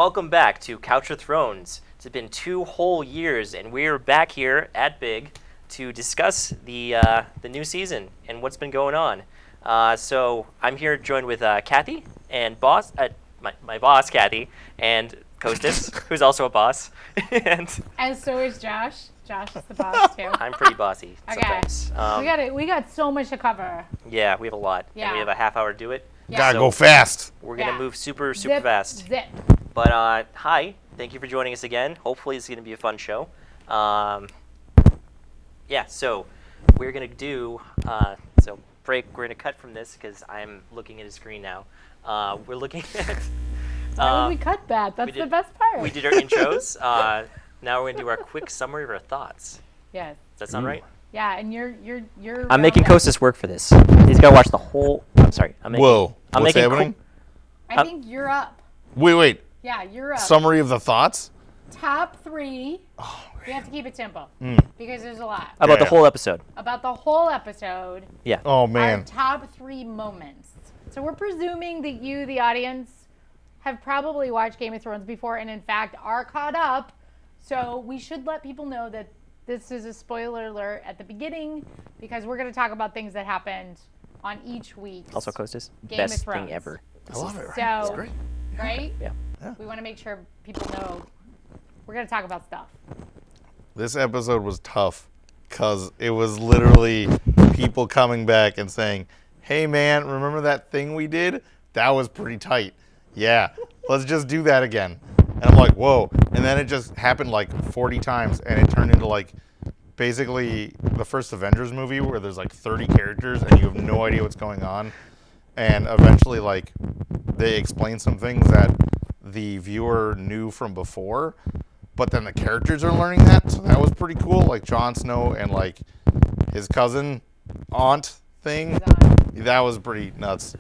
welcome back to Couch of Thrones. It's been 2 whole years, and we're back here at Big to discuss the new season and what's been going on. So I'm here joined with Kathy and my boss Kathy and Kostas, who's also a boss, and so is Josh. Josh is the boss too. I'm pretty bossy sometimes. We got so much to cover. Yeah, we have a lot, and we have a half hour to do it. Yeah. Gotta go fast. We're gonna move super Zip, fast. Zip. But hi, thank you for joining us again. Hopefully it's gonna be a fun show. So we're gonna do break. We're gonna cut from this because I'm looking at a screen now. We're looking at. Why would we cut that? That's the best part. We did our intros. Now we're gonna do our quick summary of our thoughts. Yes. Does that sound right? Yeah, and you're. I'm making Kostas work for this. He's gotta watch the whole. I'm sorry. What's happening? I think you're up. Wait. Yeah, you're up. Summary of the thoughts? Top 3. Oh, we have to keep it simple because there's a lot. About the whole episode. About the whole episode. Yeah. Oh man. Our top 3 moments. So we're presuming that you, the audience, have probably watched Game of Thrones before and in fact are caught up. So we should let people know that this is a spoiler alert at the beginning because we're going to talk about things that happened on each week. Also, Kostas, Game of best Thrones. thing ever. I love it. Right? So, It's great. Right? Yeah. We want to make sure people know we're going to talk about stuff. This episode was tough because it was literally people coming back and saying, hey man, remember that thing we did? That was pretty tight. Yeah, let's just do that again. And I'm like, whoa. And then it just happened like 40 times and it turned into like basically the first Avengers movie where there's like 30 characters and you have no idea what's going on. And eventually like they explain some things that the viewer knew from before, but then the characters are learning that. So that was pretty cool. Like Jon Snow and like his cousin aunt thing. That was pretty nuts.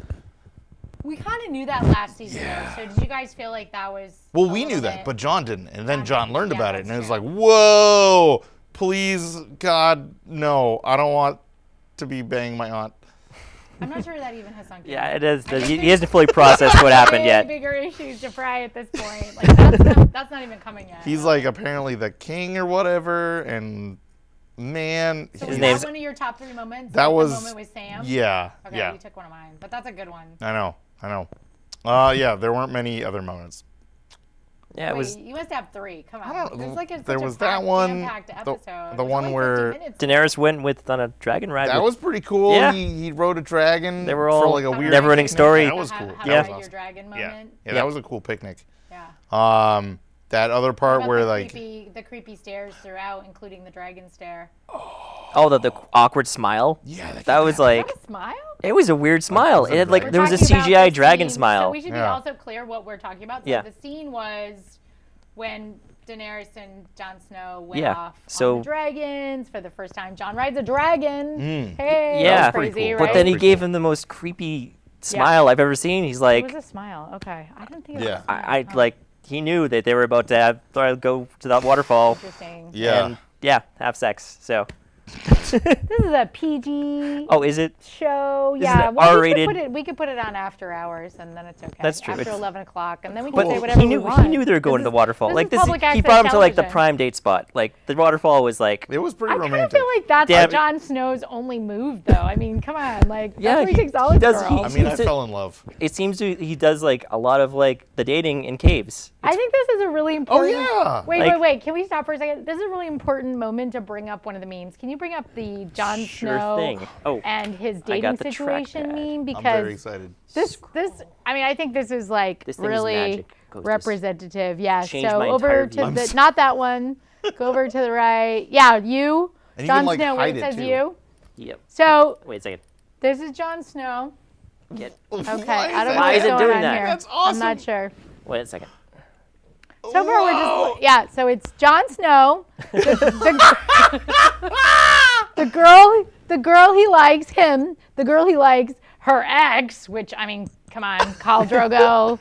We kind of knew that last season, though. So did you guys feel like that was? Well, we knew that, but Jon didn't. And then Jon learned about it, and it was true. like, whoa, please, God, no. I don't want to be banging my aunt. I'm not sure that even has sunk in. Yeah, it is. He hasn't fully processed what happened yet. Bigger issues to fry at this point. Like that's not even coming yet. He's like apparently the king or whatever, and man. So his was name's that one of your top 3 moments? That like was. the moment with Sam? Yeah. Okay, yeah. you took one of mine, but that's a good one. I know. Yeah, there weren't many other moments. Yeah, it was. You must have 3. Come on. I don't know. There's like There was that one. Episode. The one where Daenerys went on a dragon ride. that was pretty cool. Yeah. He rode a dragon. They were all for like a weird never-ending picnic. story. That was cool. How That to was ride your awesome. dragon moment. Yeah, that was a cool picnic. Yeah. That other part What where about like the creepy stares throughout, including the dragon stare. Oh, the awkward smile. Yeah, that was like. Is that a smile? It was a weird smile. It had like We're there was a talking about CGI the dragon scene, smile. So we should be Yeah. also clear what we're talking about. So Yeah. the scene was when Daenerys and Jon Snow went Yeah, off so- on the dragons for the first time. Jon rides a dragon. Hey, Yeah. that's Pretty crazy, cool. right? But then he Pretty gave cool. him the most creepy smile I've ever seen. He's It like, was a smile. Okay, I didn't think it was Yeah. a smile. I like he knew that they were about to go to that waterfall Interesting. yeah. and have sex. So. This is a PG Oh, is it? show. This is Yeah, an well, R-rated- we could put it on after hours, and then it's okay. That's true. After It's- 11 o'clock, and then we can But say whatever he knew we want. he knew they were going to the waterfall. this Like is this, public he access brought him to like the television. prime date spot. Like the waterfall was like. It was pretty I kind of romantic. feel like that's Damn. Jon Snow's only move, though. I mean, come on, like Yeah, that's where he takes all he his does- girls. I mean, I It's a- fell in love. It seems he does like a lot of like the dating in caves. I think this is a really important. yeah. Wait. Can we stop for a second? This is a really important moment to bring up one of the memes. Can you bring up the Jon Sure Snow thing. Oh, and his I dating got the situation trackpad. meme? I'm very Because excited. this, I mean, I think this is like This thing is really magic, Kostas. representative. Yeah. Changed So my over entire to view. the, not that one. Go over to the right. Yeah, you. And you Jon can, like, Snow. Where hide it it, says too. you. Yep. So Wait a second. this is Jon Snow. Get. Okay, Why I don't know Why what's is it going doing on that? here. That's I'm not awesome. sure. Wait a second. So far, we're just so it's Jon Snow, the girl he likes, her ex, which I mean, Come on, Khal Drogo.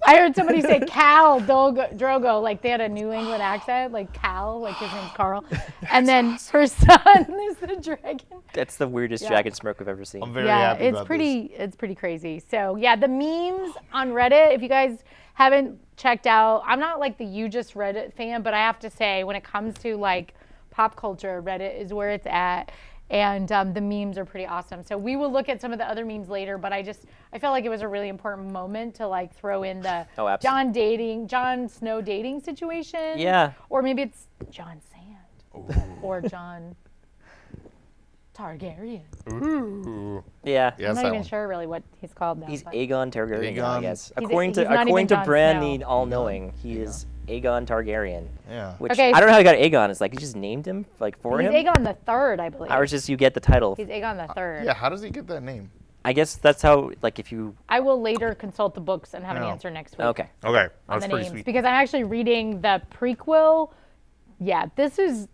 I heard somebody say Cal Drogo, like they had a New England accent, like Cal, like his name's Carl. And then her son is the dragon. That's the weirdest dragon smirk we've ever seen. I'm very happy it's about pretty it's pretty crazy. So yeah, the memes on Reddit, if you guys haven't checked out, I'm not like the hugest Reddit fan, but I have to say when it comes to like pop culture, Reddit is where it's at. And the memes are pretty awesome. So we will look at some of the other memes later, but I felt like it was a really important moment to like throw in the Jon Snow dating situation. Yeah. Or maybe it's Jon Sand. Or Jon Targaryen. Ooh. Yeah. Yes, I'm not that even one. sure really what he's called now. He's but Aegon Targaryen, now, I Aegon. guess. He's According not to even Jon Bran, Snow. the All-Knowing, he is Aegon Targaryen. Yeah. Which Okay, I don't know how he got Aegon. It's like he just named him like for He's him. Aegon the Third, I believe. Or just you get the title. He's Aegon the Third. Yeah, how does he get that name? I guess that's how, like, if you. I will later consult the books and have an Yeah. answer next week. Okay. Okay, On that's the pretty names sweet. because I'm actually reading the prequel. Yeah, this is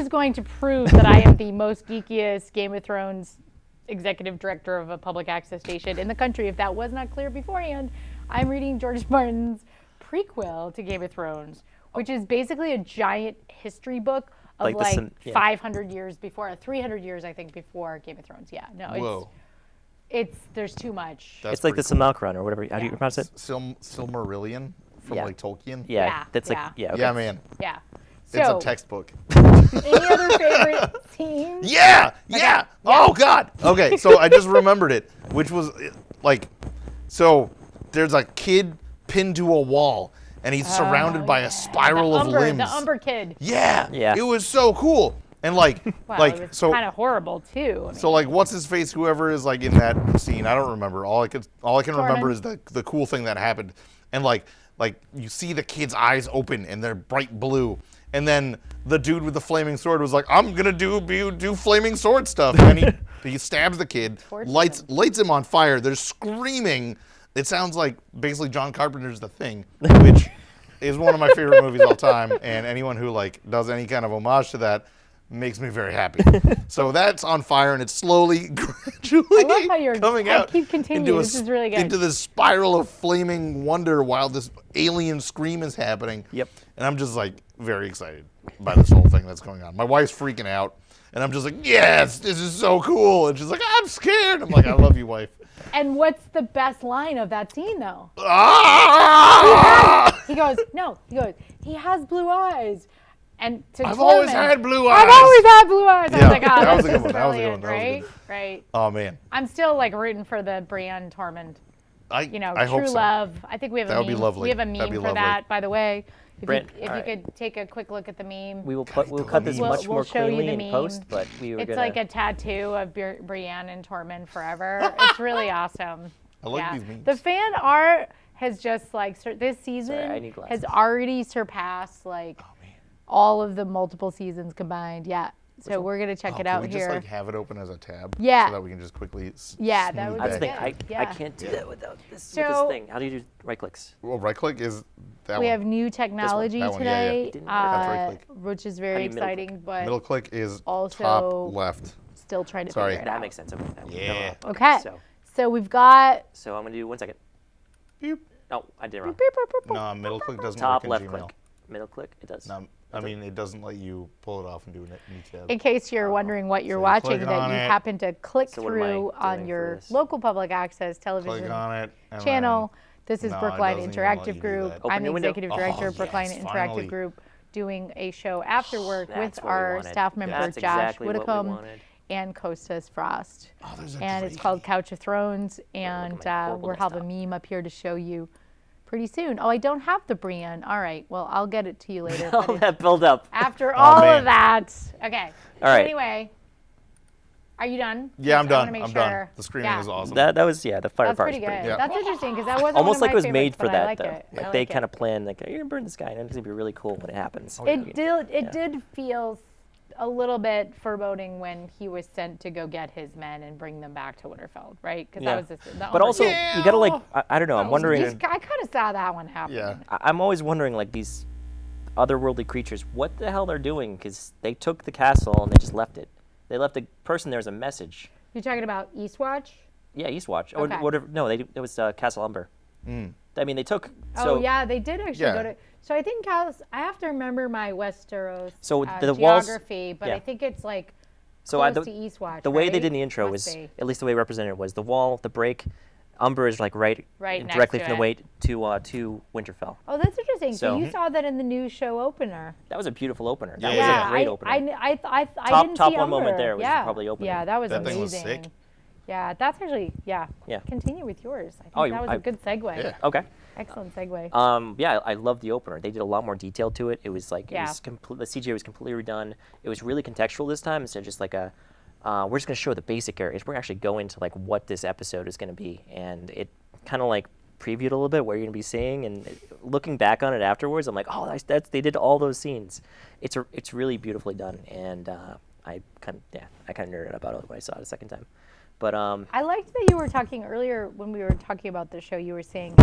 going to prove that I am the most geekiest Game of Thrones executive director of a public access station in the country. If that was not clear beforehand, I'm reading George Martin's prequel to Game of Thrones, which is basically a giant history book of Like 500 years before, 300 years I think before Game of Thrones. Yeah, no, Whoa. it's there's too much. That's It's like the pretty Simulacron or whatever. How do you Yeah. pronounce it? Silmarillion from Yeah. like Tolkien. Yeah. Yeah, That's like. yeah. Yeah. Okay. Yeah, man. Yeah. It's So, a textbook. any other favorite scenes? Yeah, yeah. Oh God. Okay, so I just remembered it, which was like, so there's a kid pinned to a wall, and he's surrounded by a spiral of limbs. The Umber kid. Yeah, Yeah. It was so cool, and like, Well, like it was so. kind of horrible too. I mean, So like, what's his face? Whoever is like in that scene, I don't remember. All I can remember is the cool thing that happened, and like you see the kid's eyes open and they're bright blue, and then the dude with the flaming sword was like, "I'm gonna do flaming sword stuff," and he stabs the kid, Torture lights him on fire. They're screaming. It sounds like basically John Carpenter's The Thing, which is one of my favorite movies of all time, and anyone who like does any kind of homage to that makes me very happy. So that's on fire, and it's slowly, gradually I love how you're. coming I out keep continuing. This is really good. into this spiral of flaming wonder while this alien scream is happening. Yep. And I'm just like very excited by this whole thing that's going on. My wife's freaking out, and I'm just like, yes, this is so cool. And she's like, I'm scared. I'm like, I love you, wife. And what's the best line of that scene though? Ah! He goes, no. He goes, he has blue eyes. And to I've always Tormund, had blue eyes. I've always had blue eyes. I Yeah, was like, oh, that that's was a good just one. That was a good brilliant, one. That was right? good. Right. Oh man. I'm still like rooting for the Brienne Tormund. I True hope so. love. I think we have That a would be meme. lovely. We have a That'd meme be for lovely. that, by the way. If Brent, you alright. could take a quick look at the meme. We'll the cut this meme. much We'll more show you cleanly the in meme. post, but we were It's gonna. like a tattoo of Brienne and Tormund forever. It's really awesome. I like these memes. The fan art has just like this season Sorry, I need glasses. has already surpassed like all of the multiple seasons combined. Yeah. So we're gonna check it Can out we here. just like have it open as a tab? Yeah. So that we can just quickly. Yeah, that smooth would be That's the thing. good. I Yeah. can't do that without this, with So- this thing. How do you do right clicks? Well, right click is that We one. have new technology That one, yeah, yeah. today, Didn't work. That's right click. which is How very do you middle click? exciting, but Middle click is also- top left. still trying to Sorry. figure it That out. makes sense. Okay. Yeah. Okay. So So we've got I'm gonna do 1 second. Beep. Oh, I did it wrong. No, middle click doesn't Top work left in Gmail. click. Middle click. It does. No, I mean it doesn't let you pull it off and do a new tab. in case you're wondering what you're So you watching, click that on you it. happen to click So what am I through on doing your for this? local public access Click television on it. And channel. This is No, it Brookline doesn't even let you Interactive do Group. that. Open I'm the new window. executive director of Oh, Brookline yes, Interactive finally. Group, doing a show after work That's with what we our wanted. staff member That's Josh exactly what we Whitcomb wanted. and Costas Frost. Oh, there's a And it's dragon. called Couch of Thrones, and look at my horrible we'll have a desktop. meme up here to show you pretty soon. Oh, I don't have the Brienne. All right, well, I'll get it to you later. but All it's- that build up. after all man. of that. Okay. All right. Anyway, are you done? Yeah, I'm I wanna done. make I'm sure. done. The screaming Yeah. was awesome. That was the fire That's part. pretty good. Yeah. That's interesting because that wasn't Almost one like of it was my made favorites, for but I that like though. it. I Like like they it. kind of planned like you're gonna burn this guy, and it's gonna be really cool when it happens. It did feel a little bit foreboding when he was sent to go get his men and bring them back to Winterfell, right? Because Yeah. that was the But also, Yeah. you gotta like I don't know. I'm wondering. I kind of saw that one happen. Yeah. I'm always wondering like these otherworldly creatures, what the hell they're doing? Because they took the castle and they just left it. They left the person there as a message. You're talking about Eastwatch? Yeah, Eastwatch. Okay. Or whatever. No, it was Castle Umber. I mean, they took. Oh yeah, they did actually Yeah. go to. So I think I have to remember my Westeros So the walls- geography, but yeah. I think it's like So close the, to Eastwatch. the way they right? did in the intro Must was, be. at least the way represented was the wall, the break. Umber is like right Right directly next from to the way to Winterfell. Oh, that's interesting. So, So- you saw that in the new show opener. That was a beautiful opener. That Yeah. was a great opener. I didn't top see one moment Umber. there was yeah. probably opening. Yeah, that was That amazing. thing was sick. Yeah, that's actually Yeah. Continue with yours. I think Oh, that was I- a good segue. Yeah. Okay. Excellent segue. Yeah, I love the opener. They did a lot more detail to it. It was like Yeah. the CGI was completely redone. It was really contextual this time instead of just like we're just going to show the basic areas. We're going to actually go into like what this episode is going to be, and it kind of like previewed a little bit what you're going to be seeing. And looking back on it afterwards, I'm like, oh, that's they did all those scenes. It's really beautifully done, and I kind of nerded about it when I saw it a second time. But I liked that you were talking earlier when we were talking about the show. You were saying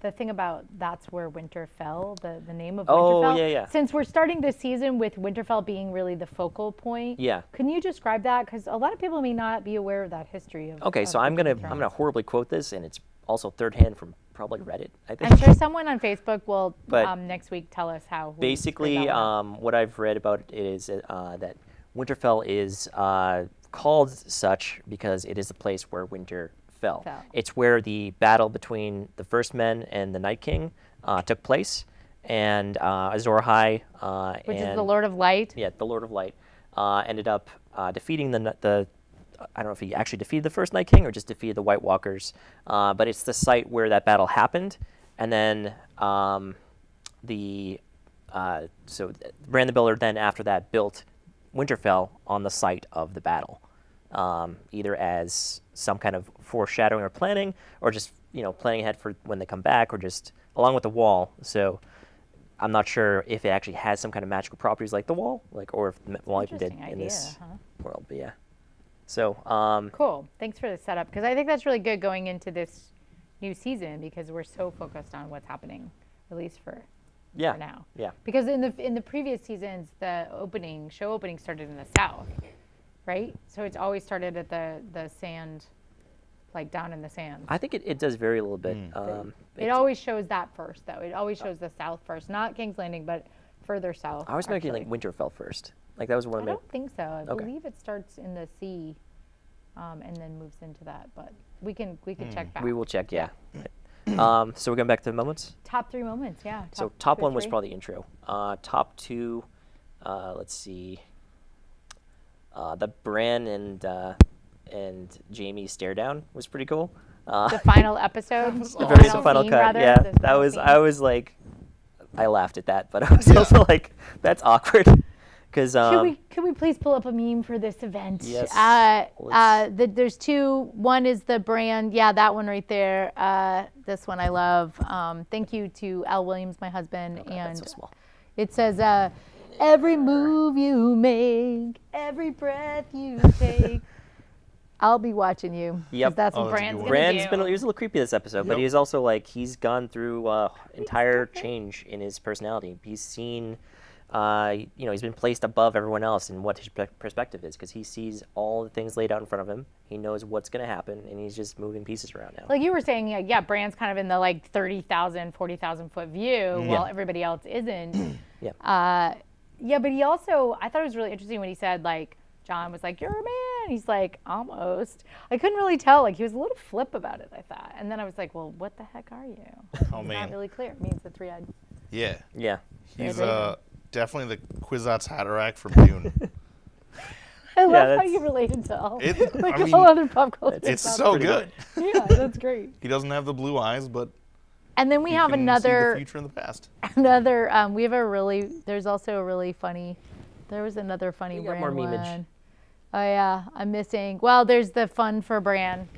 the thing about that's where winter fell, the name of Oh, Winterfell. yeah. Since we're starting this season with Winterfell being really the focal point. Yeah. Can you describe that? Because a lot of people may not be aware of that history of. okay, of so I'm Game gonna of Thrones. horribly quote this, and it's also third hand from probably Reddit. I think. I'm sure someone on Facebook will But next week tell us how. we Basically, figured that one out. what I've read about it is that Winterfell is called such because it is the place where winter fell. It's where the battle between the First Men and the Night King took place, and Azor Ahai, Which and, is the Lord of Light. yeah, the Lord of Light, ended up defeating the I don't know if he actually defeated the first Night King or just defeated the White Walkers, but it's the site where that battle happened, and then so Bran the Builder then after that built Winterfell on the site of the battle, either as some kind of foreshadowing or planning, or just planning ahead for when they come back, or just along with the wall. So I'm not sure if it actually has some kind of magical properties like the wall, or if the wall even did Interesting in idea, this huh? world. But yeah, so Cool. Thanks for the setup because I think that's really good going into this new season because we're so focused on what's happening, at least for now. Yeah. Because in the previous seasons, the show opening started in the south, right? So it's always started at the sand, like down in the sand. I think it does vary a little bit. It always shows that first, though. It always shows the south first, not King's Landing, but further south. I was making like actually. Winterfell first. Like that was one I of my. don't think so. I Okay. believe it starts in the sea, and then moves into that. But we can check back. We will check. Yeah. So we're going back to the moments. Top 3 moments, yeah. So top 2 or one was 3. probably the intro. Top 2, let's see. The Bran and Jamie stare down was pretty cool. The final episode. The very final final scene, cut. rather, Yeah, the that final was. scene. I was like, I laughed at that, but I was also like, that's awkward, because Could we please pull up a meme for this event? Yes. There's 2. One is the brand. Yeah, that one right there. This one I love. Thank you to Al Williams, my husband, God, and that's so small. it says, "Every move you make, every breath you take, I'll be watching you." 'Cause Yep. That's Oh, what that's a Brand's good gonna one. Brand's do. been. He was a little creepy this episode, but Yep. he's also like he's gone through entire change in his personality. He's seen. He's been placed above everyone else in what his perspective is because he sees all the things laid out in front of him. He knows what's going to happen, and he's just moving pieces around now. Like you were saying, yeah, Brand's kind of in the like 30,000, 40,000 foot view while everybody else isn't. Yeah. Yeah, but he also, I thought it was really interesting when he said like, John was like, "You're a man." He's like, "Almost." I couldn't really tell. Like he was a little flip about it, I thought. And then I was like, "Well, what the heck are you?" Oh It's man. not really clear. It means the 3-eyed. Yeah. Yeah. He's Raven. definitely the Kwisatz Haderach from Dune. I love how that's- you related to all, like I mean, all other pop culture. it's stuff. so pretty good. Yeah, that's great. He doesn't have the blue eyes, but And then we he have can see the another. future and the past. We have a really, there's also a really funny, there was another funny We got Bran more memeage. one. Oh yeah, I'm missing, well, there's the fun for Bran.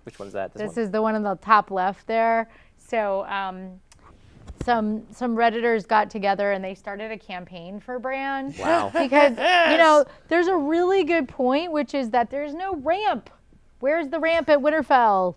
Which one's that? This one? is the one on the top left there. So some Redditors got together and they started a campaign for Bran. Wow. Because, there's a really good point, which is that there's no ramp. Where's the ramp at Winterfell,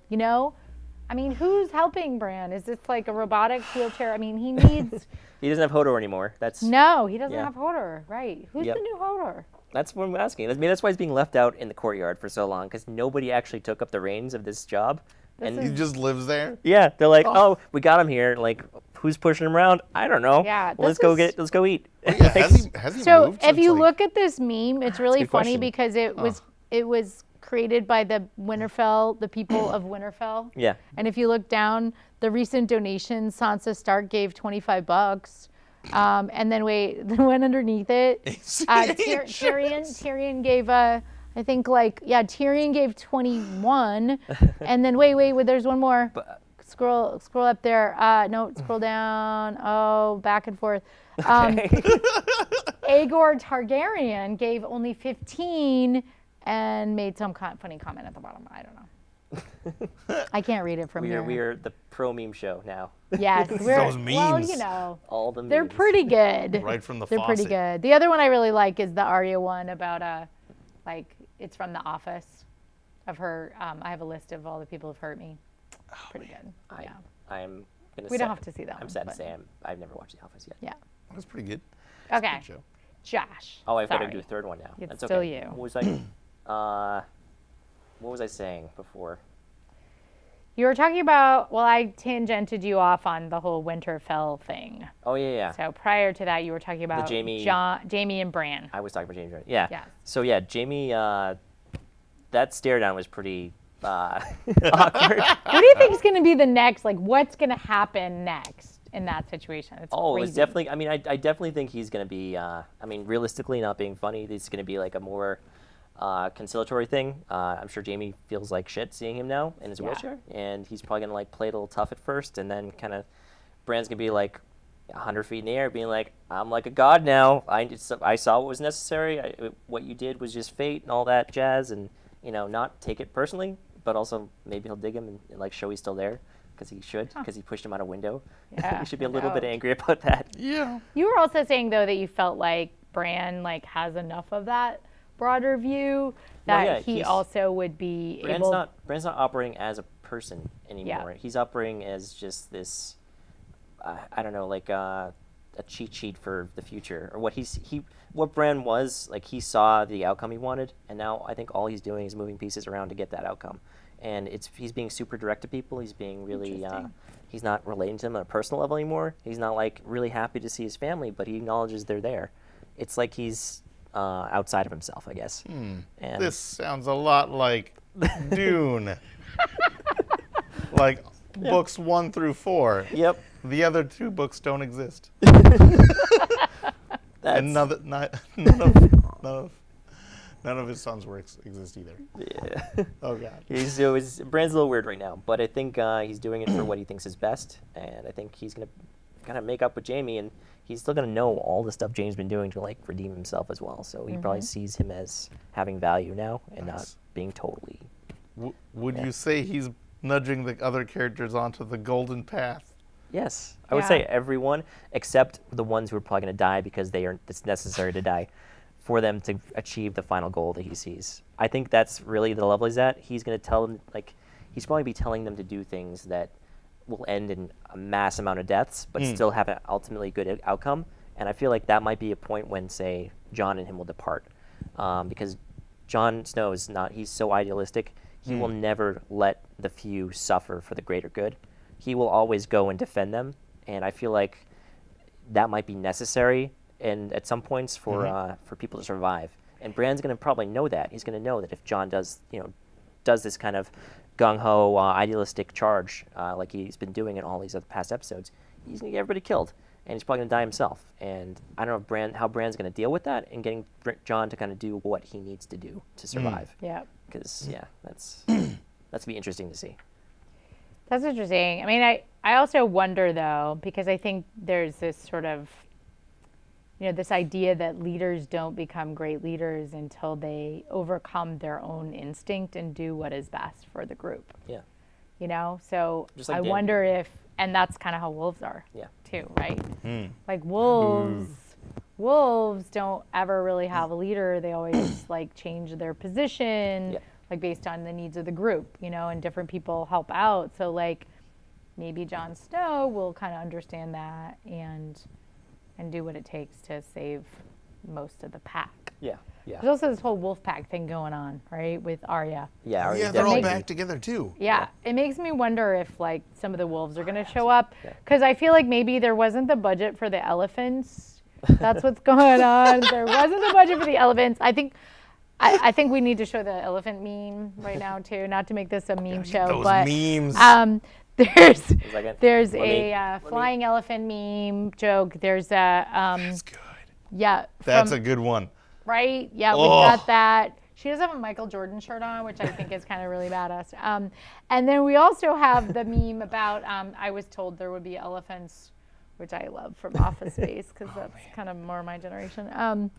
I mean, who's helping Bran? Is this like a robotic wheelchair? I mean, he needs... He doesn't have Hodor anymore. That's No, he doesn't Yeah. have Hodor, right? Who's Yep. the new Hodor? That's what I'm asking. I mean, that's why he's being left out in the courtyard for so long, because nobody actually took up the reins of this job. And He just lives there. yeah, they're like, oh, we got him here. Like, who's pushing him around? I don't know. Yeah, Well, let's this go eat. Oh, yeah, has he So moved if since, you like- look at this meme, it's really good funny question. because it was created by the Winterfell, the people of Winterfell. Yeah. And if you look down, the recent donations, Sansa Stark gave $25. And then the one underneath it, Tyrion gave Tyrion gave 21, and then wait, there's one more. Scroll up there. No, scroll down. Oh, back and forth. Aegor Targaryen gave only 15 and made some funny comment at the bottom. I don't know. I can't read it from here. We are the pro meme show now. Yes, Those well, memes. you know, All the memes. they're pretty good. Right from the They're pretty faucet. good. The other one I really like is the Arya one about like it's from The Office, of her. I have a list of all the people who've hurt me. Pretty good. Yeah. I'm gonna. We don't have to see that I'm one, sad to but- say I've never watched The Office yet. Yeah. That's pretty good. Okay. Good show. Josh. Oh, I've got to sorry. do a third one now. It's That's still okay. you. What was I saying before? You were talking about. Well, I tangented you off on the whole Winterfell thing. Oh yeah. So prior to that, you were talking about Jamie- Jamie and Bran. I was talking about James. Right? Yeah. Yes. So yeah, Jamie. That stare down was pretty awkward. What do you think is going to be the next? Like, what's going to happen next in that situation? It's Oh, crazy. it's definitely. I mean, I definitely think he's going to be. I mean, realistically, not being funny, it's going to be like a more conciliatory thing. I'm sure Jamie feels like shit seeing him now in his wheelchair, and he's probably going to like play a little tough at first, and then kind of Bran's going to be like 100 feet in the air, being like, "I'm like a god now. I saw what was necessary. What you did was just fate and all that jazz, and not take it personally, but also maybe he'll dig him and like show he's still there." Because he should, because he pushed him out a window. Yeah, He should be a no little bit doubt. angry about that. Yeah. You were also saying though that you felt like Bran like has enough of that broader view that yeah, he he's- also would be Bran's able. not operating as a person anymore. Yeah. He's operating as just this, I don't know, like a cheat sheet for the future, or what Bran was like. He saw the outcome he wanted, and now I think all he's doing is moving pieces around to get that outcome. And he's being super direct to people. He's being really, he's not relating to them on a personal level anymore. He's not like really happy to see his family, but he acknowledges they're there. It's like he's outside of himself, I guess. And This sounds a lot like Dune. Like books 1 through 4. Yep. The other 2 books don't exist. That's, And none of his sons' works exist either. yeah. Oh God. Brand's a little weird right now, but I think he's doing it for what he thinks is best, and I think he's gonna kind of make up with Jamie, and he's still gonna know all the stuff Jamie's been doing to like redeem himself as well. So he probably sees him as having value now and not Nice. being totally. Would you say he's nudging the other characters onto the golden path? Yes, I would Yeah. say everyone except the ones who are probably gonna die because it's necessary to die for them to achieve the final goal that he sees. I think that's really the level he's at. He's going to tell them, he's probably be telling them to do things that will end in a mass amount of deaths, but still have an ultimately good outcome. And I feel like that might be a point when, say, Jon and him will depart. Because Jon Snow he's so idealistic, he will never let the few suffer for the greater good. He will always go and defend them. And I feel like that might be necessary and at some points for people to survive. And Bran's going to probably know that. He's going to know that if Jon does this kind of gung-ho idealistic charge like he's been doing in all these other past episodes, he's going to get everybody killed, and he's probably going to die himself. And I don't know how Bran's going to deal with that and getting Jon to kind of do what he needs to do to survive. Yeah. Because that's going to be interesting to see. That's interesting. I mean, I also wonder though, because I think there's this sort of, this idea that leaders don't become great leaders until they overcome their own instinct and do what is best for the group. Yeah. So Just like I Dan. wonder if, and that's kind of how wolves are Yeah. too, right? Like wolves don't ever really have a leader. They always like change their position. Yeah. Like based on the needs of the group, and different people help out. So like maybe Jon Snow will kind of understand that and do what it takes to save most of the pack. Yeah, yeah, There's also this whole wolf pack thing going on, right, with Arya. yeah. Arya's Yeah, they're all definitely- back together too. Yeah, it makes me wonder if like some of the wolves are going to show up because I feel like maybe there wasn't the budget for the elephants. That's what's going on. There wasn't the budget for the elephants. I think we need to show the elephant meme right now too. Not to make this a meme show, Those but memes. there's second. there's Let me- a flying elephant meme joke. There's a That's good. yeah. That's from- a good one. right? Yeah, Oh. we've got that. She does have a Michael Jordan shirt on, which I think is kind of really badass. And then we also have the meme about I was told there would be elephants, which I love from Office Space because that's kind of more my generation.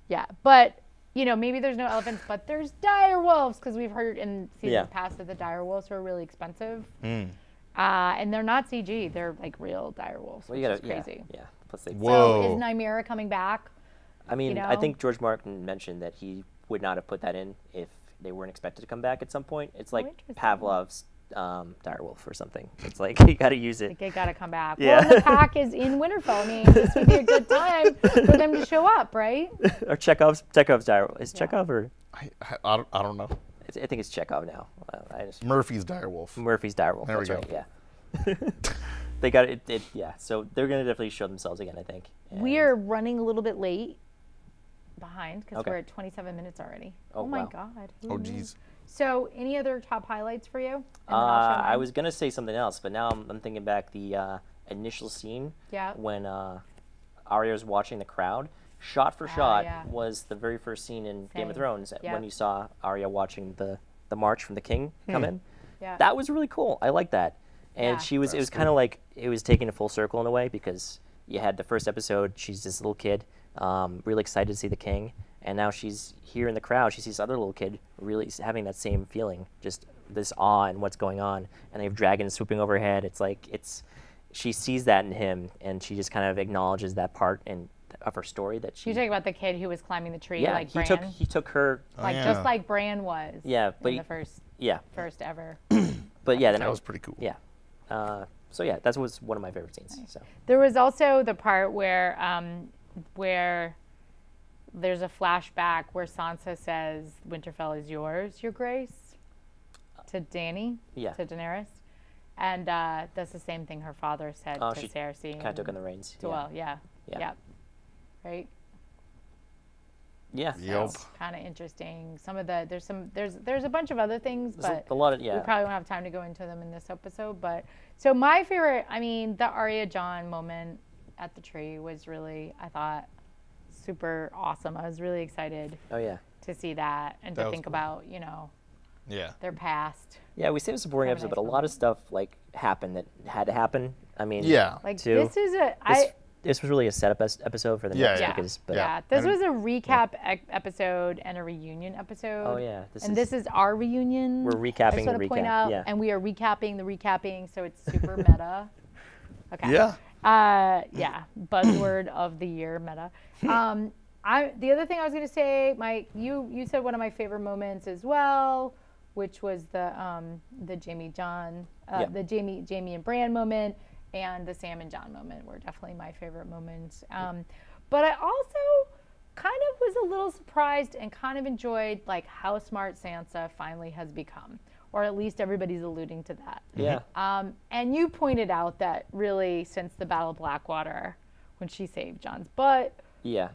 Yeah, but maybe there's no elephants, but there's dire wolves because we've heard in seasons past that the dire wolves are really expensive. And they're not CG; they're like real dire wolves, Well, which you is gotta, crazy. yeah. Plus they, Whoa. So is Nymeria coming back? I mean, you I know? think George Martin mentioned that he would not have put that in if they weren't expected to come back at some point. It's like interesting. Pavlov's direwolf or something. It's like you got to use it. Like they gotta come back. Yeah. Well, the pack is in Winterfell. I mean, this would be a good time for them to show up, right? Or Chekhov's direwolf. Is Chekhov or I don't know. I think it's Chekhov now. Murphy's direwolf. Murphy's direwolf. There we That's go. right. Yeah. They got it. Yeah. So they're gonna definitely show themselves again, I think. And- We are running a little bit late behind because Okay. we're at 27 minutes already. Oh, my wow. God. Oh, Who knew? geez. So, any other top highlights for you? And then I'll show I mine. was gonna say something else, but now I'm thinking back the initial scene Yeah. when Arya was watching the crowd. Shot for shot yeah. was the very first scene in Game of Same. Thrones Yeah. when you saw Arya watching the march from the king come in. Yeah. That was really cool. I like that. And Yeah. it was kind of like it was taking a full circle in a way because you had the first episode, she's this little kid, really excited to see the king, and now she's here in the crowd. She sees this other little kid really having that same feeling, just this awe and what's going on, and they have dragons swooping over her head. It's like she sees that in him, and she just kind of acknowledges that part of her story that she. You talking about the kid who was climbing the tree, yeah, like he Bran? took her. like yeah. just like Bran was. Yeah, but in he- the first Yeah, ever. but yeah, then That was pretty cool. Yeah. So yeah, that was one of my favorite scenes. So. There was also the part where there's a flashback where Sansa says, "Winterfell is yours, Your Grace," to Dany, Yeah. to Daenerys, and that's the same thing her father said Oh, to she Cersei. kind of took in the reins. to well, yeah, Yeah. right. Yeah. Yep. Kind of interesting. Some of the there's a bunch of other things, There's but a lot of we probably won't have time to go into them in this episode. But so my favorite, I mean, the Arya Jon moment at the tree was really, I thought, super awesome. I was really excited Oh yeah. to see that and That to was think cool. about, Yeah. their past. Yeah, we say it was a boring Have a episode, nice but a lot of stuff like happened that had to happen. I mean, Yeah. Like Two. this is this was really a setup episode for the Yeah, next yeah. because, but yeah, this was a recap episode and a reunion episode. oh yeah, This is our reunion. we're I recapping just the want to point recap. out, Yeah, and we are recapping the recapping, so it's super meta. Okay. Yeah. Yeah. Buzzword of the year, meta. The other thing I was going to say, Mike, you said one of my favorite moments as well, which was the Jamie the Jamie and Bran moment, and the Sam and John moment were definitely my favorite moments. But I also kind of was a little surprised and kind of enjoyed like how smart Sansa finally has become, or at least everybody's alluding to that. yeah, And you pointed out that really since the Battle of Blackwater, when she saved John's butt, yeah,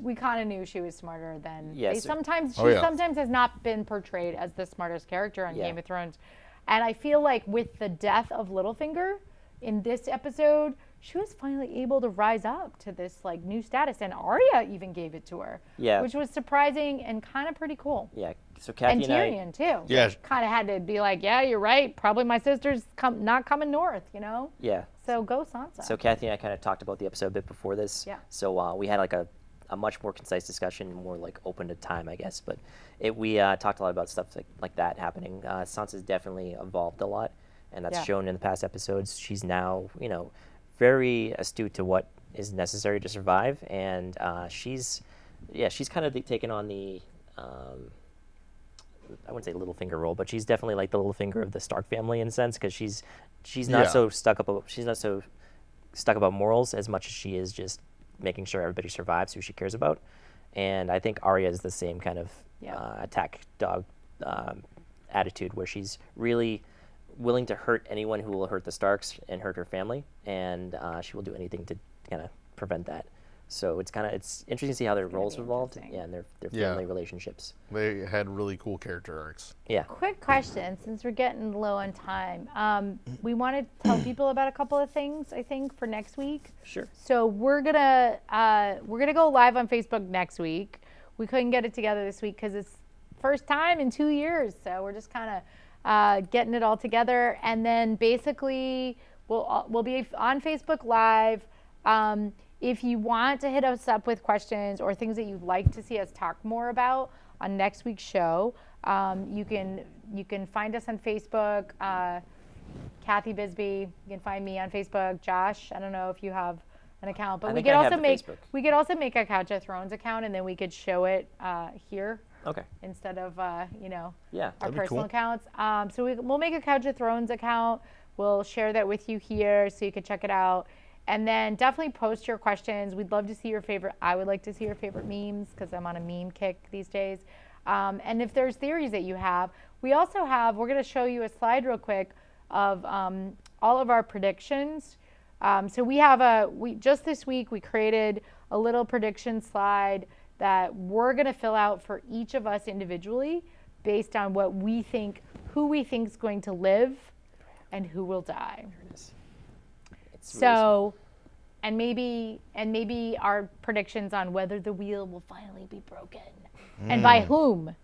we kind of knew she was smarter than Yes. they sometimes. She Oh, yeah. sometimes has not been portrayed as the smartest character on Yeah. Game of Thrones, and I feel like with the death of Littlefinger in this episode, she was finally able to rise up to this like new status, and Arya even gave it to her, Yeah. which was surprising and kind of pretty cool. yeah. So And Kathy and I, Tyrion too. Yeah. Kind of had to be like, yeah, you're right. Probably my sister's not coming north, yeah. So go Sansa. So Kathy and I kind of talked about the episode a bit before this. Yeah. So we had like a much more concise discussion, more like open to time, I guess. But we talked a lot about stuff like that happening. Sansa's definitely evolved a lot, and that's Yeah. shown in the past episodes. She's now, very astute to what is necessary to survive, and she's kind of taken on the. I wouldn't say Littlefinger role, but she's definitely like the Littlefinger of the Stark family in a sense, because she's not Yeah. so stuck about morals as much as she is just making sure everybody survives who she cares about. and I think Arya is the same kind of Yep. attack dog attitude, where she's really willing to hurt anyone who will hurt the Starks and hurt her family, and she will do anything to kind of prevent that. So it's interesting to see how their roles be evolved, interesting. and their Yeah. family relationships. They had really cool character arcs. Yeah. Quick question, since we're getting low on time. We want to tell people about a couple of things, I think, for next week. Sure. So we're gonna go live on Facebook next week. We couldn't get it together this week because it's first time in 2 years. So we're just kind of getting it all together, and then basically we'll be on Facebook Live. If you want to hit us up with questions or things that you'd like to see us talk more about on next week's show, you can find us on Facebook. Kathy Bisbee. You can find me on Facebook. Josh, I don't know if you have an account, but I we think could I also have the Facebook. make a Couch of Thrones account, and then we could show it here Okay. instead of Yeah. our That'd be personal cool. accounts. So we'll make a Couch of Thrones account. We'll share that with you here so you can check it out. And then definitely post your questions. We'd love to see your favorite. I would like to see your favorite memes because I'm on a meme kick these days. And if there's theories that you have, we're going to show you a slide real quick of all of our predictions. So just this week, we created a little prediction slide that we're going to fill out for each of us individually based on who we think is going to live and who will die. There it is. It's really So, and maybe our predictions on whether the wheel will finally be broken, and by whom,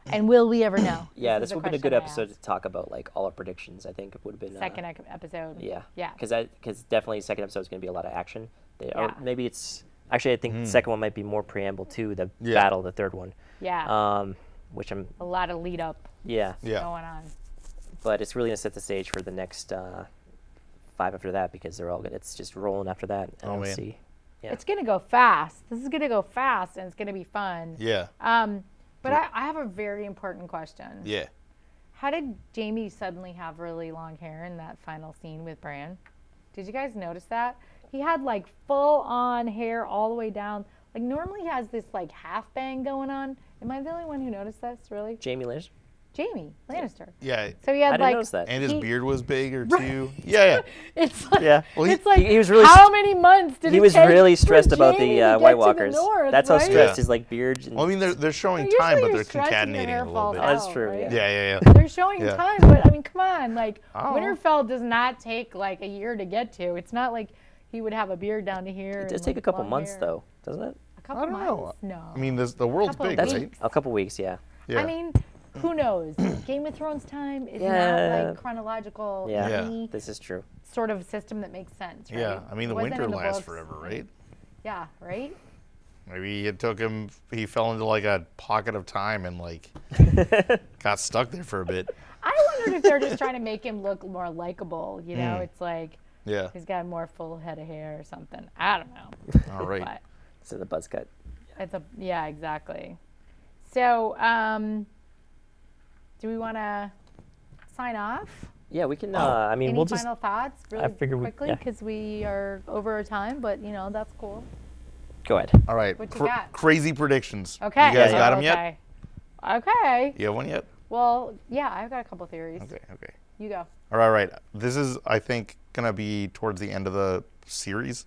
and will we ever know? Yeah, is this the would have been a question good I episode to asked. talk about like all our predictions. I think it would have been Second episode. Yeah. Yeah. Because definitely second episode is going to be a lot of action. Or Yeah. maybe it's actually I think the second one might be more preamble to the Yeah. battle. The third one. Yeah. Which I'm A lot of lead up Yeah. going on. but it's really going to set the stage for the next 5 after that, because they're all good. It's just rolling after that. And Oh, we'll man. see. Yeah. It's gonna go fast. This is gonna go fast, and it's gonna be fun. Yeah. But I have a very important question. Yeah. How did Jamie suddenly have really long hair in that final scene with Bran? Did you guys notice that? He had like full on hair all the way down. Like normally he has this like half bang going on. Am I the only one who noticed this, really? Jamie Lannister. Jamie Lannister. Yeah. So he had I didn't like notice that. And his He- beard was bigger too. Yeah. it's like Yeah. Well, it's like he was really how many months did he it was take really for stressed about Jamie the to get White to Walkers. north, That's how right? stressed Yeah. his like beard. And, Well, I mean, they're showing Usually time, but you're they're stressed and your concatenating hair a little falls bit. out, That's true, right? Yeah. They're showing Yeah. time, but I mean, come on, like Oh. Winterfell does not take like a year to get to. It's not like he would have a beard down to here. it does and, take a like, couple long months hair. though, doesn't it? A couple I don't know. months? No. I mean, the world's Couple big, weeks. right? A couple weeks, yeah. Yeah. I mean, who knows? Game of Thrones time is Yeah. not like chronological Yeah. Yeah. any This is true. sort of system that makes sense, right? Yeah. I mean, the It wasn't winter in the lasts books. forever, right? Yeah, right? Maybe it took him. He fell into like a pocket of time and like got stuck there for a bit. I wondered if they're just trying to make him look more likable. You know, it's like Yeah. he's got more full head of hair or something. I don't know. All right. But So the buzz cut. yeah, exactly. So, do we want to sign off? Yeah, we can. I mean, Any we'll just. final thoughts really figure we- quickly yeah. because we are over our time, but you know that's cool. Go ahead. All right. What you got? Crazy predictions. Okay. You guys Yeah, got them yet? Okay. Okay. You have one yet? Well, yeah, I've got a couple theories. Okay. You go. All right. This is, I think, gonna be towards the end of the series.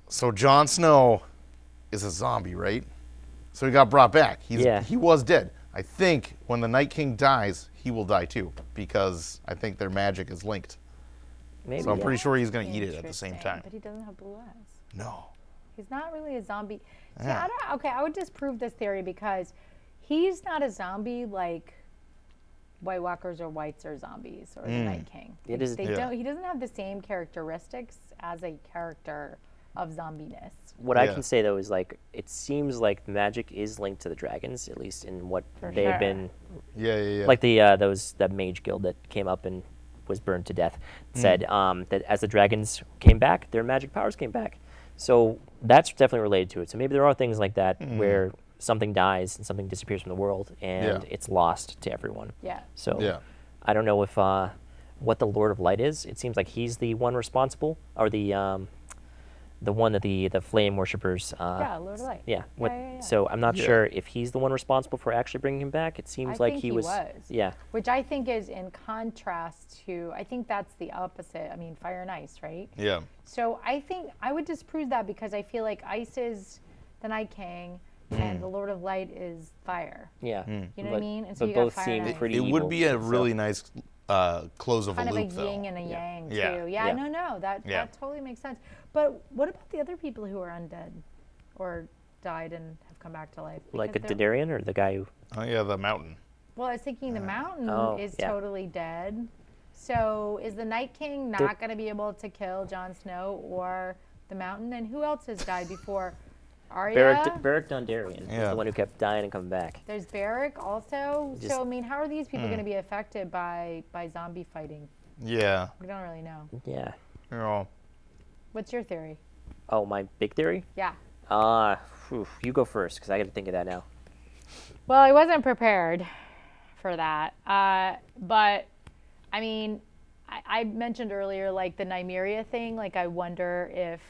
So Jon Snow is a zombie, right? So he got brought back. He was dead. I think when the Night King dies, he will die too, because I think their magic is linked. Maybe. So I'm yeah. pretty sure he's gonna eat it at the same Interesting, time. But he doesn't have blue eyes. No. He's not really a zombie. See, Yeah. I would disprove this theory because he's not a zombie like White Walkers or Whites are zombies or the Night King. It is- They Yeah. don't. He doesn't have the same characteristics as a character of zombiness. What I Yeah. can say though is like it seems like magic is linked to the dragons, at least in what For they've sure. been Yeah. like the that mage guild that came up and was burned to death said that as the dragons came back, their magic powers came back. So that's definitely related to it. So maybe there are things like that where something dies and something disappears from the world and Yeah. it's lost to everyone. Yeah. So Yeah. I don't know if what the Lord of Light is. It seems like he's the one responsible, or the the one that the flame worshippers. Yeah, Lord of Light. Yeah. What? Yeah. So I'm not Yeah. sure if he's the one responsible for actually bringing him back. It seems I like think he was. Yeah. Which I think is in contrast to, I think that's the opposite. I mean, fire and ice, right? Yeah. So I think I would disprove that because I feel like ice is the Night King and the Lord of Light is fire. Yeah. You know what I mean? And so but you got both fire seem and ice. pretty. It would evil, be a so- really nice close of Kind a of a loop, though. yin and a yang too. Yeah. Yeah, Yeah. no, that Yeah. totally makes sense. But what about the other people who are undead or died and have come back to life? Like a Because they're- Daenerys or the guy who. Oh yeah, the mountain. Well, I was thinking the mountain Oh, is yeah. totally dead. So is the Night King not going to be able to kill Jon Snow or the mountain? And who else has died before? Arya? Beric Dondarrion is Yeah. the one who kept dying and coming back. There's Beric also. Just- So I mean, how are these people going to be affected by zombie fighting? Yeah. We don't really know. Yeah. You know, What's your theory? Oh, my big theory? Yeah. You go first because I got to think of that now. Well, I wasn't prepared for that. But I mean, I mentioned earlier like the Nymeria thing. Like I wonder if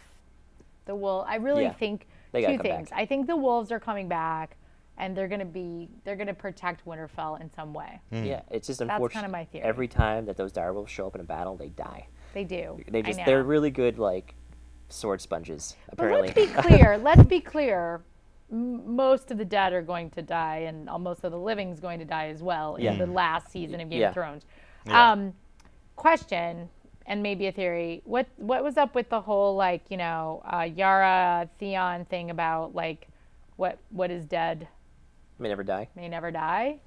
the wolf. I really Yeah. think They gotta two come things. back. I think the wolves are coming back, and they're gonna protect Winterfell in some way. Yeah, it's just That's unfortunate. kinda my theory. Every time that those direwolves show up in a battle, they die. They do. They I just know. they're really good like sword sponges But apparently. let's be clear. Let's be clear. Most of the dead are going to die, and most of the living is going to die as well Yeah. in the last season of Game Yeah. of Thrones. Yeah. Question, and maybe a theory. What was up with the whole like Yara Theon thing about like what is dead May never die. may never die?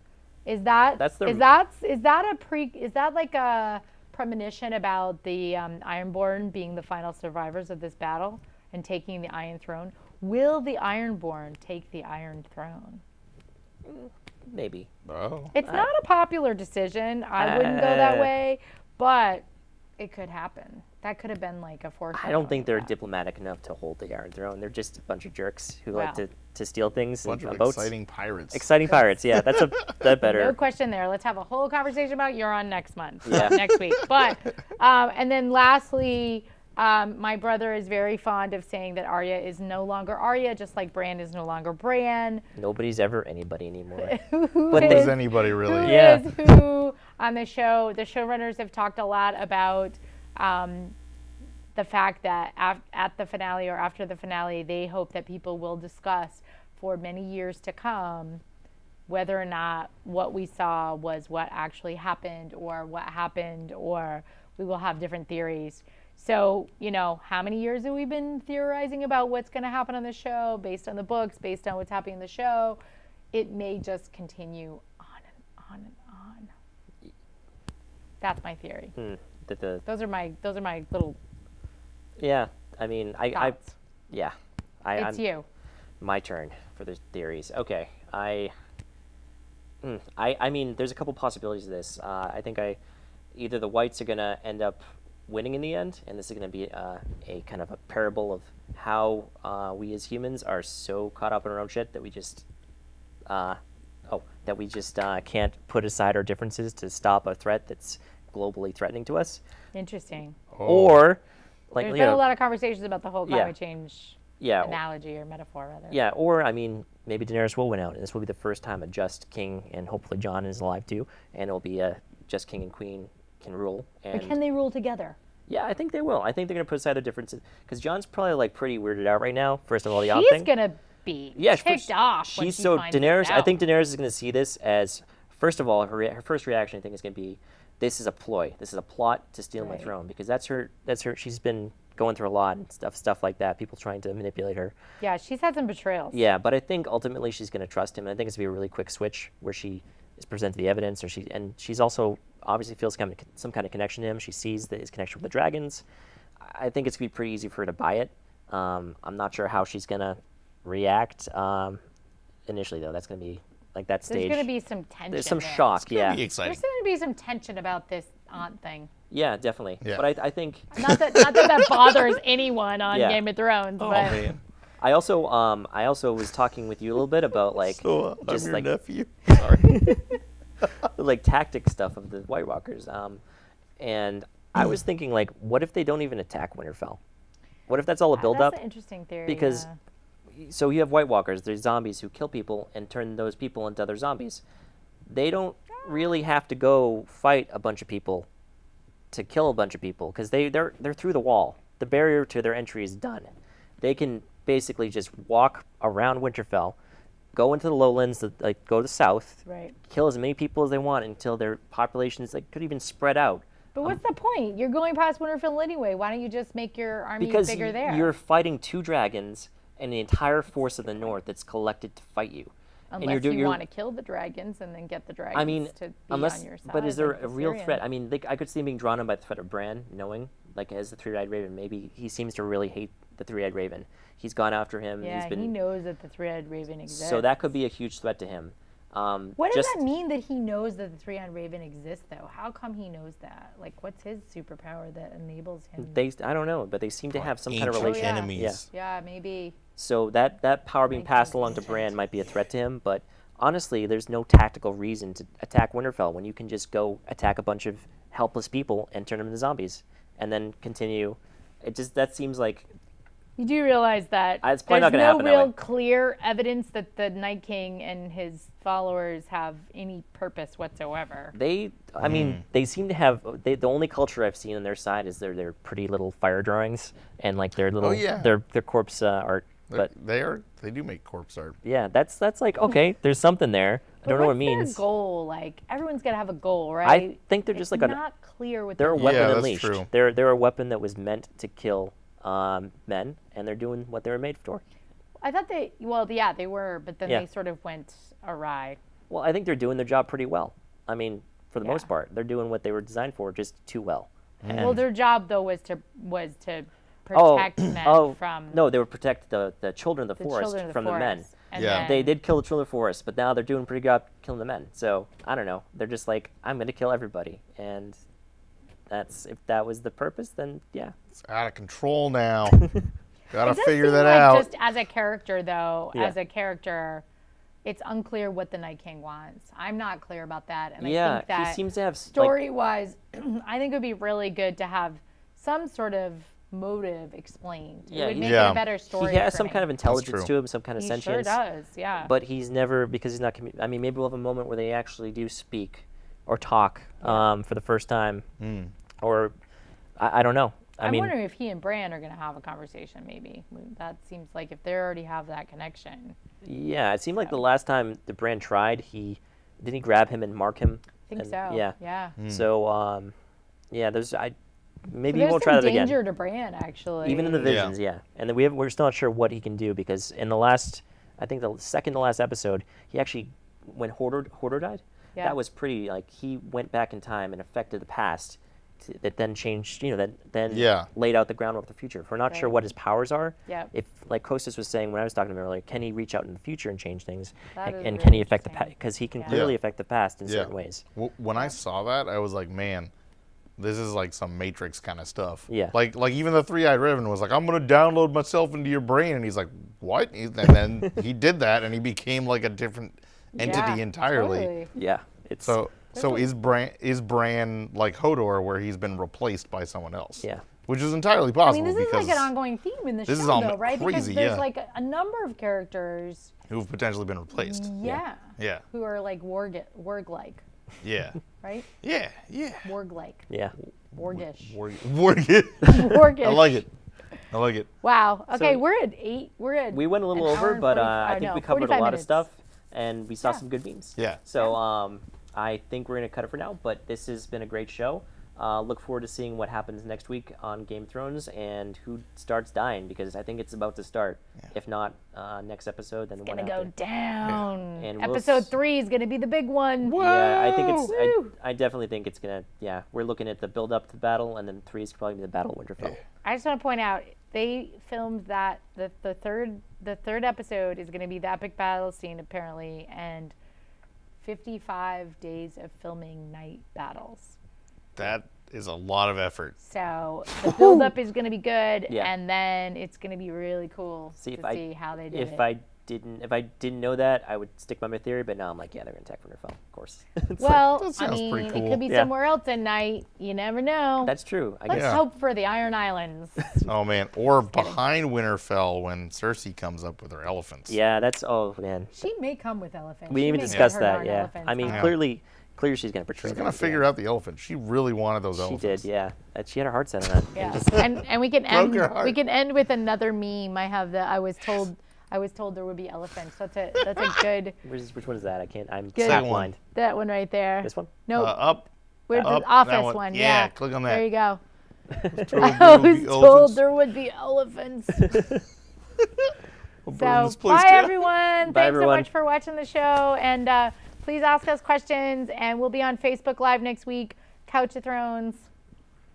Is that That's the- is that like a premonition about the Ironborn being the final survivors of this battle and taking the Iron Throne? Will the Ironborn take the Iron Throne? Maybe. oh. It's not a popular decision. I wouldn't go that way, but it could happen. That could have been like a foreshadowing. I don't think they're of that. diplomatic enough to hold the Iron Throne. They're just a bunch of jerks who like Wow. to steal things Bunch on of boats. exciting pirates. Exciting pirates. Yeah, that's that better. No question there. Let's have a whole conversation about Euron next month. Yeah. Next week. But and then lastly, my brother is very fond of saying that Arya is no longer Arya, just like Bran is no longer Bran. Nobody's ever anybody anymore. Who But Who they- is anybody really? who Yeah. is who on the show. The showrunners have talked a lot about the fact that at the finale or after the finale, they hope that people will discuss for many years to come whether or not what we saw was what actually happened or what happened, or we will have different theories. So, how many years have we been theorizing about what's going to happen on the show based on the books, based on what's happening in the show? It may just continue on and on and on. That's my theory. That the Those are my little yeah. I mean, I thoughts. yeah. It's I'm you. my turn for the theories. Okay. I mean, there's a couple possibilities of this. I think either the whites are gonna end up winning in the end, and this is gonna be a kind of a parable of how we as humans are so caught up in our own shit that we just can't put aside our differences to stop a threat that's globally threatening to us, Interesting. or like There's you been a know, lot of conversations about the whole Yeah. climate change yeah, analogy or metaphor, rather. yeah, or I mean, maybe Daenerys will win out, and this will be the first time a just king, and hopefully Jon is alive too, and it'll be a just king and queen can rule. And But can they rule together? yeah, I think they will. I think they're gonna put aside their differences because Jon's probably like pretty weirded out right now. First of all, the aunt She's thing. gonna be Yeah, kicked off. When She's she so finds Daenerys. this I think out. Daenerys is going to see this as first of all, her first reaction I think is going to be, this is a ploy. This is a plot to steal my Right. throne because that's her. She's been going through a lot and stuff like that. People trying to manipulate her. Yeah, she's had some betrayals. Yeah, but I think ultimately she's going to trust him. And I think it's going to be a really quick switch where she is presented the evidence, or she's also obviously feels some kind of connection to him. She sees his connection with the dragons. I think it's going to be pretty easy for her to buy it. I'm not sure how she's going to react initially, though. That's going to be like that stage. There's gonna be some tension. There's some there. shock, Be yeah. exciting. There's gonna be some tension about this aunt thing. Yeah, definitely. Yeah. But I think Not that bothers anyone on Yeah. Game of Thrones, Oh but man. I also was talking with you a little bit about like So I'm just your like nephew. Sorry. the like tactic stuff of the White Walkers. And I was thinking like, what if they don't even attack Winterfell? What if that's all a build-up? That's an interesting theory. Because so you have White Walkers, there's zombies who kill people and turn those people into other zombies. They don't really have to go fight a bunch of people to kill a bunch of people because they're through the wall. The barrier to their entry is done. They can basically just walk around Winterfell, go into the lowlands, like go to the south, right. kill as many people as they want until their populations could even spread out. But what's the point? You're going past Winterfell anyway. Why don't you just make your army Because bigger there? you're fighting 2 dragons and the entire force of the north that's collected to fight you. Unless you want to kill the dragons and then get the dragons to be on your side. But is there like a the real Syrians. threat? I mean, I could see him being drawn in by the threat of Bran, knowing, like, as the Three-Eyed Raven, maybe he seems to really hate the Three-Eyed Raven. He's gone after him. Yeah, he knows that the Three-Eyed Raven exists. So that could be a huge threat to him. What does that mean that he knows that the Three-Eyed Raven exists, though? How come he knows that? Like, what's his superpower that enables him? I don't know, but they seem to have some kind of Ancient relationship. enemies. Yeah, maybe. So that power being passed along to Bran might be a threat to him, but honestly, there's no tactical reason to attack Winterfell when you can just go attack a bunch of helpless people and turn them into zombies, and then continue. That seems like You do realize that It's probably there's not gonna no happen that real way. clear evidence that the Night King and his followers have any purpose whatsoever. I mean, they seem to have. The only culture I've seen on their side is their pretty little fire drawings and like their little yeah. their corpse art. But They do make corpse art. yeah, that's like okay. There's something there. I don't know what it What's means. their goal? Like, everyone's got to have a goal, right? I think they're just It's like not clear what they're a their weapon Yeah, that's unleashed. true. They're a weapon that was meant to kill men, and they're doing what they were made for. I thought they were, but then Yeah. they sort of went awry. Well, I think they're doing their job pretty well. I mean, for the Yeah. most part, they're doing what they were designed for, just too well. Well, their job though was to protect men from no, they would protect the children of the, the forest children of the from forest. the men. And Yeah. then- They did kill the children of the forest, but now they're doing a pretty good job killing the men. So I don't know. They're just like, I'm going to kill everybody, and if that was the purpose, then yeah. It's out of control now. Gotta It does figure seem that like out. Just as a character, though, Yeah. it's unclear what the Night King wants. I'm not clear about that, and I Yeah, think that he seems to have story-wise, I think it would be really good to have some sort of motive explained. Yeah, it would he- make Yeah. it a better story. he has for some me. kind of intelligence true. to him, some kind of He sentience. sure does. Yeah. But he's never, because he's not. I mean, maybe we'll have a moment where they actually do speak or talk for the first time, or I don't know. I I'm mean, wondering if he and Bran are going to have a conversation. Maybe that seems like if they already have that connection. yeah, it seemed like the last time the Bran tried, didn't he grab him and mark him? I think And- so. Yeah. Yeah. So yeah, maybe There's we'll try some that again. danger to Bran, actually. Even in the visions, yeah. And then we're still not sure what he can do because in the last, I think the second to last episode, he actually, when Hodor died, Yeah. that was pretty, like, he went back in time and affected the past that then changed, that then Yeah. laid out the groundwork for the future. If we're not sure Right. what his powers are, Yep. if, like Kostas was saying when I was talking to him earlier, can he reach out in the future and change things? That And is can really he affect the past? interesting. Because he can Yeah. clearly Yeah. affect the past in Yeah. certain ways. When I saw that, I was like, man, this is like some Matrix kind of stuff. Yeah. Like even the Three-Eyed Raven was like, I'm gonna download myself into your brain, and he's like, what? And then he did that, and he became like a different entity Yeah, entirely. totally. Yeah. It's So is Bran like Hodor, where he's been replaced by someone else? Yeah. Which is entirely I possible mean, this is because like an ongoing theme in the this show, is all though, right? Because crazy, there's yeah. like a number of characters, who've potentially been replaced. yeah, Yeah. who are like warg-like, Yeah. right? Yeah. Yeah. Warg-like, yeah. wargish, I like it. I like it. Wow. Okay, So- we're at 8. We're at. We went a little an hour over, and but 40 I oh, think no, we covered a 45 lot of minutes. stuff, and we saw Yeah. some good memes. Yeah. So I think we're going to cut it for now, but this has been a great show. Look forward to seeing what happens next week on Game of Thrones and who starts dying, because I think it's about to start. If not next episode, then Gonna go down. And we'll Episode 3 is gonna be the big one. Yeah, I think it's. Woo! I definitely think it's gonna. Yeah, we're looking at the build up to the battle, and then 3 is probably the Battle of Winterfell. I just want to point out they filmed that the third episode is gonna be the epic battle scene apparently, and 55 days of filming night battles. That is a lot of effort. So the build-up is going to be good, Yeah. and then it's going to be really cool See to see how they did if it. I didn't know that, I would stick by my theory. But now I'm like, yeah, they're gonna attack from their phone, of course. It's like, Well, That I sounds mean, pretty it cool. could be Yeah. somewhere else at night. You never know. that's true. I Let's guess. Yeah. hope for the Iron Islands. Oh man, or behind Winterfell when Cersei comes up with her elephants. Yeah, that's man. She may come with elephants. We She didn't even may discuss get her that. darn Yeah, elephants, I mean, huh? clearly she's gonna portray. She's gonna figure out the elephant. She really wanted those She elephants. did, yeah. She had her heart set on it. Yeah, Just- and we can Broke her heart. end with another meme. I have I was told there would be elephants. That's a good which one is that? I can't. I'm Good. so That one. blind. that one right there. This one. Nope. Up. Where's up, the that office one. one? Yeah, click on that. There you go. Told I you was the told elephants. there would be elephants. We'll burn So this place bye down. everyone. Bye, Thanks so everyone. much for watching the show, and please ask us questions. And we'll be on Facebook Live next week. Couch of Thrones.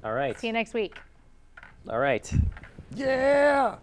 All right. See you next week. All right. Yeah.